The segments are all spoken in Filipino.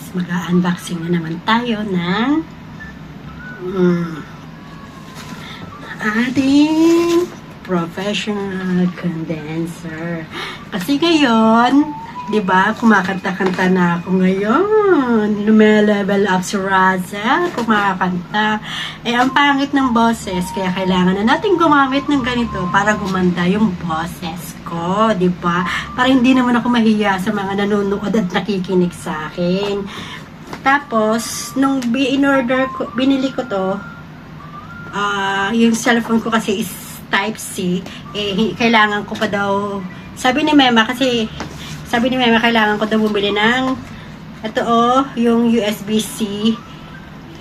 guys, mag-unboxing na naman tayo ng ating professional condenser. Kasi ngayon, di ba, kumakanta-kanta na ako ngayon. Lume-level up si Razel, kumakanta. Eh, ang pangit ng boses, kaya kailangan na natin gumamit ng ganito para gumanda yung boses ko, di ba? Para hindi naman ako mahiya sa mga nanonood at nakikinig sa akin. Tapos, nung binili ko to, yung cellphone ko kasi is Type-C, eh, kailangan ko pa daw, sabi ni Mema, kailangan ko daw bumili ng, ito yung USB-C,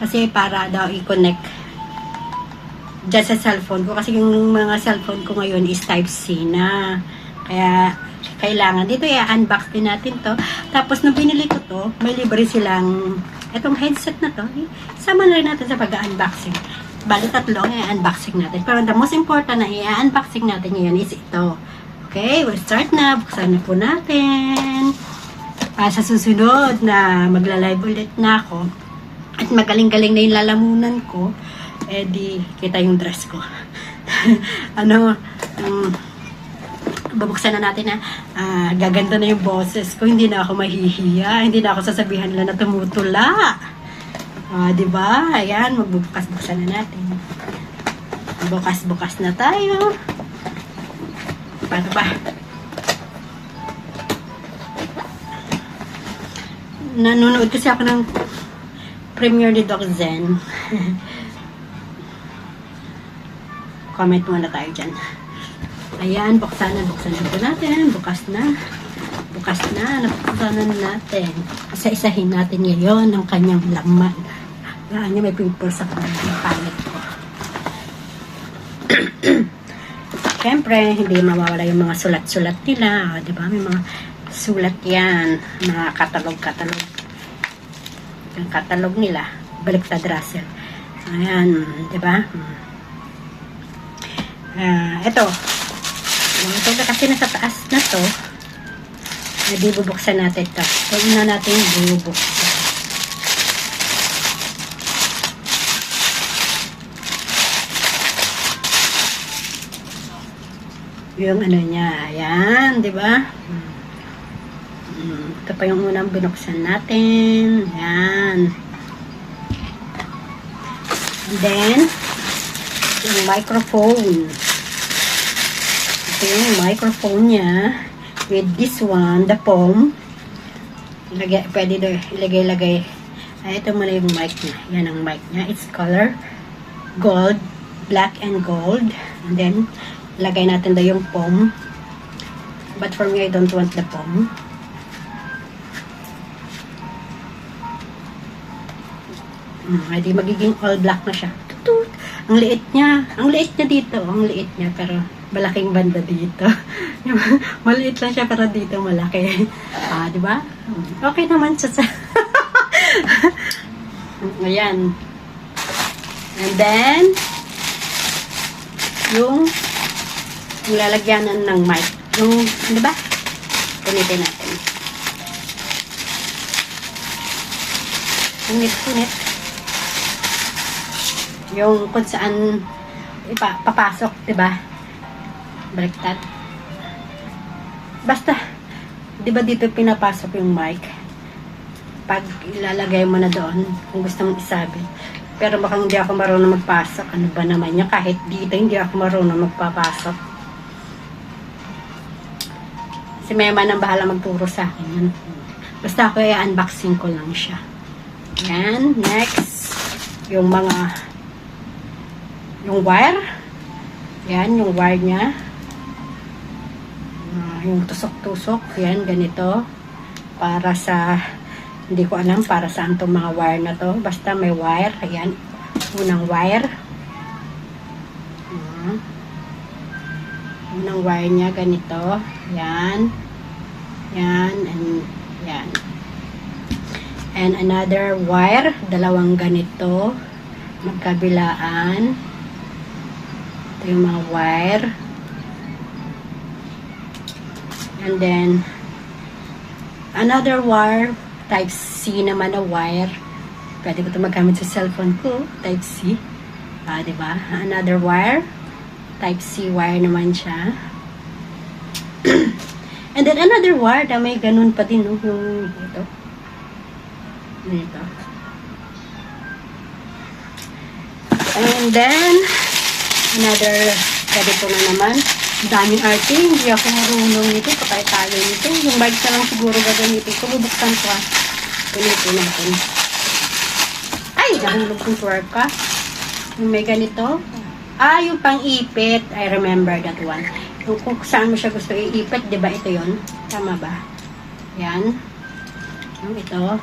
kasi para daw i-connect dyan sa cellphone ko, kasi yung mga cellphone ko ngayon is Type-C na, kaya, kailangan, dito i-unbox din natin to. Tapos, nung binili ko to, may libre silang, itong headset na to, sama na rin natin sa pag-unboxing. Bali, tatlong i-unboxing natin. Pero the most important na i-unboxing natin ngayon is ito. Okay, we'll start na. Buksan na po natin. Sa susunod na magla-live ulit na ako at magaling-galing na yung lalamunan ko, eh di kita yung dress ko. Babuksan na natin na gaganda na yung boses ko. Hindi na ako mahihiya. Hindi na ako sasabihan nila na tumutula. Diba? Ayan, magbubukas-buksan na natin. Bukas-bukas na tayo. Paano ba? Nanonood kasi ako ng premiere ni Doc Zen. Comment muna tayo dyan. Ayan, buksan na po natin. Bukas na. Nabuksan na natin. Isa-isahin natin ngayon ang kanyang laman. Yan niya, may pimple sa kanyang palette ko. Siyempre, hindi mawawala yung mga sulat-sulat nila. Diba? May mga sulat yan. Mga katalog. Yung katalog nila. Baliktad Russell. Ayan. Diba? Ito. Ito kasi nasa taas na to. Hindi bubuksan natin ito. Huwag na natin bubuksan. Yung ano niya. Ayan, di ba? Ito pa yung unang binuksan natin. Ayan. And then, yung microphone. Ito yung microphone niya. With this one, the foam. Pwede doon ilagay-lagay. Ito muna yung mic niya. Yan ang mic niya. It's color gold, black and gold. And then, lagay natin daw yung foam. But for me, I don't want the foam. Hindi magiging all black na siya. Tutut! Ang liit niya. Ang liit niya dito. Ang liit niya. Pero malaking banda dito. Maliit lang siya pero dito malaki. Di ba? Okay naman siya. Ayan. And then, yung lalagyanan ng mic. Yung, di ba? Punitin natin. Punit. Yung kung saan papasok, di ba? Baliktad. Basta, di ba dito pinapasok yung mic? Pag ilalagay mo na doon, kung gusto mong isabi. Pero baka hindi ako marunong magpasok. Ano ba naman niya? Kahit dito, hindi ako marunong magpapasok. Si Mema nang bahala magturo sa akin. Basta ako i-unboxing ko lang siya. Yan. Next, yung wire. Yan, yung wire niya. Yung tusok-tusok. Yan, ganito. Para sa, hindi ko alam para saan itong mga wire na to. Basta may wire. Ayan, unang wire. Unang wire niya, ganito. Yan. And yan. And another wire. Dalawang ganito. Magkabilaan. Ito yung mga wire. And then, another wire Type C naman na wire. Pwede ko ito magamit sa cellphone ko. Type C. Diba? Another wire. Type C wire naman siya. And then another wire na may ganun pa din, no? Yung ito. Ito. And then, another, ganito na naman. Daming arte. Hindi ako marunong nito. Patay tayo nito. Yung mic na lang siguro gagamitin ko. Bubuksan ko, ha. Ganito natin. Ay! Nahulog kong twerk ka. Yung may ganito. Yung pang-ipit. I remember that one. Yung kung saan mo siya gusto iipit, di ba ito yon? Tama ba? Yan. Yung ito.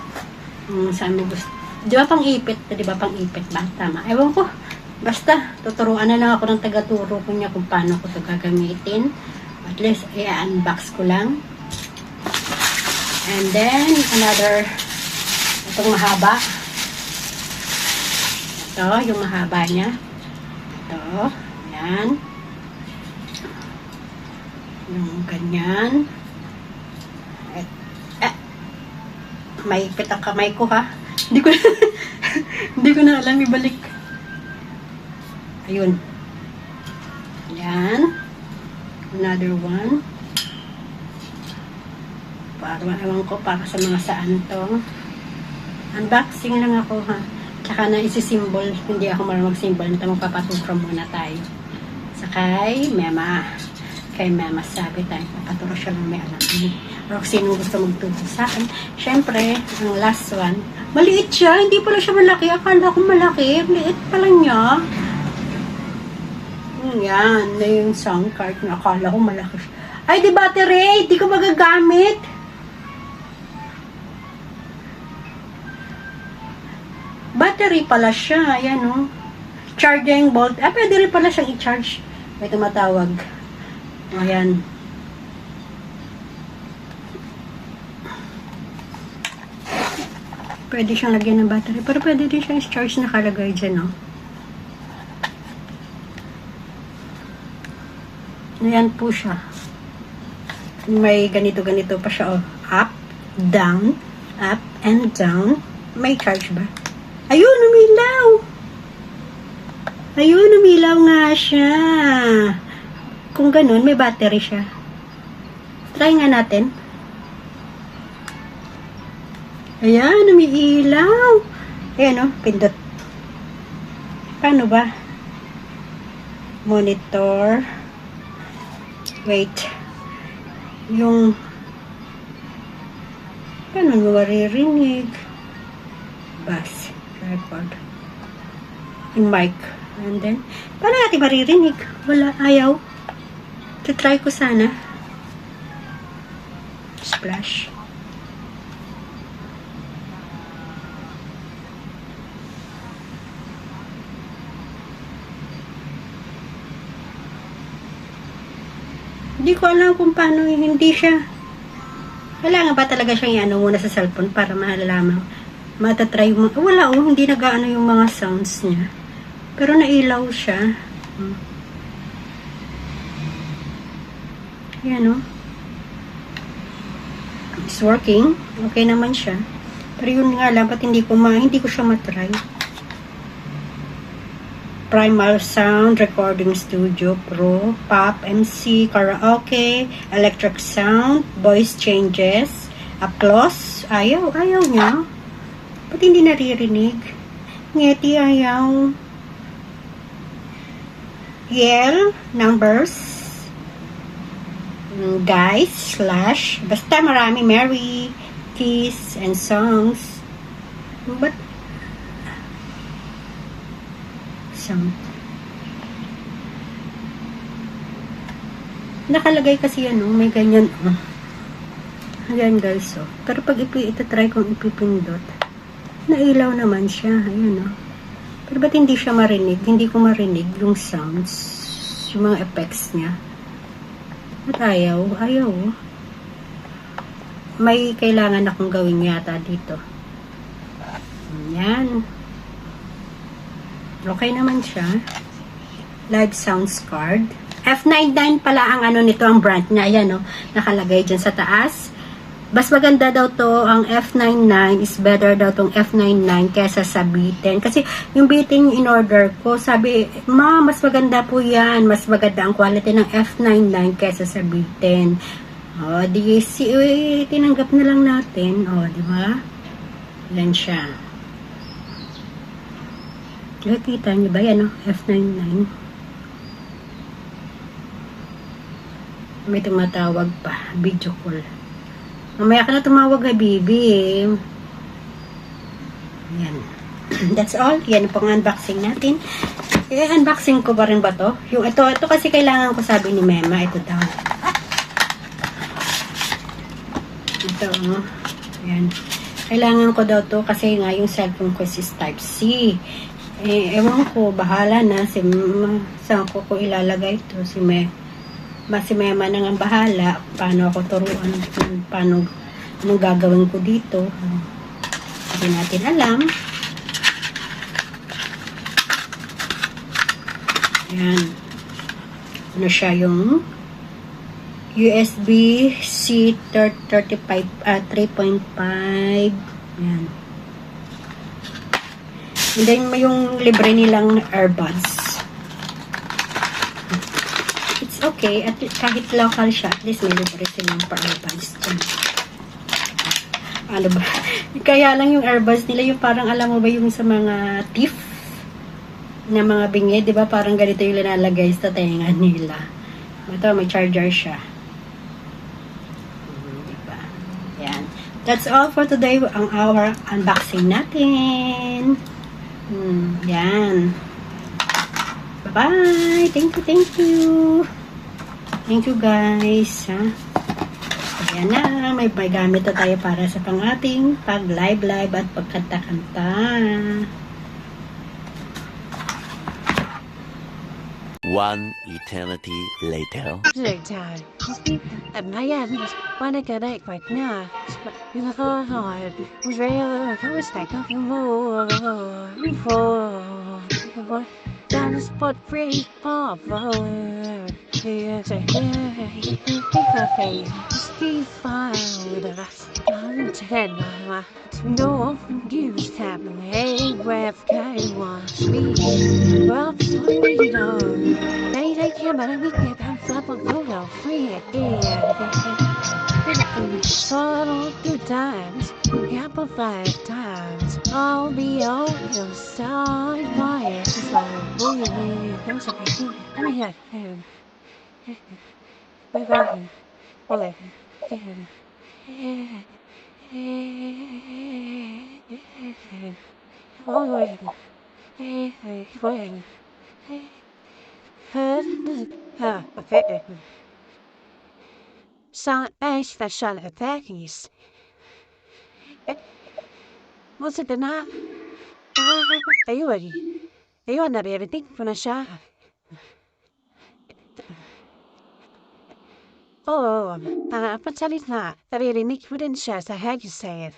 Yung saan mo gusto. Di ba pang-ipit? Di ba pang-ipit ba? Tama. Ewan ko. Basta, tuturuan na lang ako ng taga-turo ko niya kung paano ko ito gagamitin. At least, i-unbox ko lang. And then, another, itong mahaba. Ito, yung mahaba niya. Ito, yan. Yung ganyan. Maipit ang kamay ko, ha? Hindi ko hindi ko na alam ibalik. Ayun. Yan. Another one. Ewan ko para sa mga saan to. Unboxing lang ako, ha. Tsaka na isi-symbol. Hindi ako marunong mag-symbol. Ito magpapaturo muna tayo. Sa kay Mema. Kay Mema sabi tayo. Papaturo siya ng may alam. Pero kung sino gusto magturo sa akin. Siyempre, ang last one. Maliit siya. Hindi pala siya malaki. Akala ko malaki. Maliit pala niya. Yan. Na yung sound card na akala ko malaki siya. Ay, di battery. Di ko magagamit. Battery pala siya. Ayan, oh. Charging bolt. Pwede rin pala siyang i-charge. May tumatawag. Ayan. Pwede siyang lagyan ng battery. Pero pwede din siyang i-charge nakalagay dyan, oh. Ayan po siya. May ganito-ganito pa siya, oh. Up, down, up, and down. May charge ba? Ayun, umilaw! Ayun, umilaw nga siya. Kung ganun, may battery siya. Try nga natin. Ayan, umiilaw. Ayan, oh, pindot. Paano ba? Monitor. Wait. Yung paano mo maririnig? Bass. Tripod. Yung mic. And then, paano natin maririnig? Wala, ayaw. Try ko sana. Splash. Hindi ko alam kung paano, hindi siya. Kailangan ba talaga siyang i-ano muna sa cellphone para malalaman? Matatry mo. Wala, oh, hindi nag-ano yung mga sounds niya. Pero nailaw siya. Yan, oh. It's working. Okay naman siya. Pero yun nga lang, ba't hindi ko siya matry. Primal Sound, Recording Studio Pro, Pop, MC, Karaoke, Electric Sound, Voice Changes, Applause. Ayaw niya. Ba't hindi naririnig? Ngeti, ayaw. Yell, numbers, guys, slash, basta marami, Mary, Kiss, and songs. But nakalagay kasi yan, may ganyan, ayan guys, oh. Pero pag itatry kong ipipindot, nailaw naman siya, ayan, oh. Pero ba't hindi siya marinig? Hindi ko marinig yung sounds, yung mga effects niya. At ayaw, oh. May kailangan akong gawin yata dito. Ayan. Okay naman siya. Live sounds card. F99 pala ang ano nito, ang brand niya. Ayan, oh. Nakalagay dyan sa taas. Mas maganda daw to, ang F99 is better daw tong F99 kesa sa B10. Kasi yung B10 yung in-order ko, sabi, ma, mas maganda po yan. Mas maganda ang quality ng F99 kesa sa B10. O, tinanggap na lang natin. O, di ba? Yan siya. Nakikita niyo ba yan, F99? May tumatawag pa, video call. Mamaya ka na tumawag, Bibi. Yan. That's all. Yan po ang unboxing natin. Unboxing ko ba rin ba to? Yung ito kasi kailangan ko, sabi ni Mema. Ito daw. Ito, yan. Kailangan ko daw to kasi nga yung cellphone ko is Type-C. Ewan ko, bahala na. Saan ko ilalagay ito? Si Mema nang ang bahala paano ako turuan, anong gagawin ko dito. Hindi natin alam. Yan. Ano siya, yung USB-C 3.5. Yan. And then may yung libre nilang earbuds. Okay, at kahit local siya, at least may libre silang pa-earbuds dyan. Ano ba? Kaya lang yung earbuds nila, yung parang alam mo ba yung sa mga teeth na mga bingi, di ba? Parang ganito yung linalagay sa tenga nila. Ito, may charger siya. Di ba? Yan. That's all for today, ang our unboxing natin. Yan. Bye-bye! Thank you! Thank you guys. Ayan na, may gamit na tayo para sa pang-ating pag-live at pagkanta-kanta. One eternity later. Time. My end when I got it right now. You look hard. Was real. I was like nothing more. Before. Down the spot free for here's a Steve fire the last ten no use happening hey web was me well you know they can't but we get that flap of no free again so two times amplified times I'll be on your side why it's like there's a I mean bye-bye. Ole. Sa special attacks. What's it na? Ayun na everything ko na siya. Pasalit na. Naririnig mo din siya sa how you say it.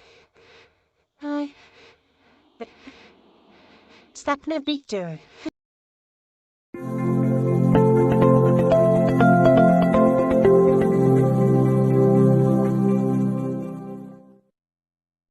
Stop na picture.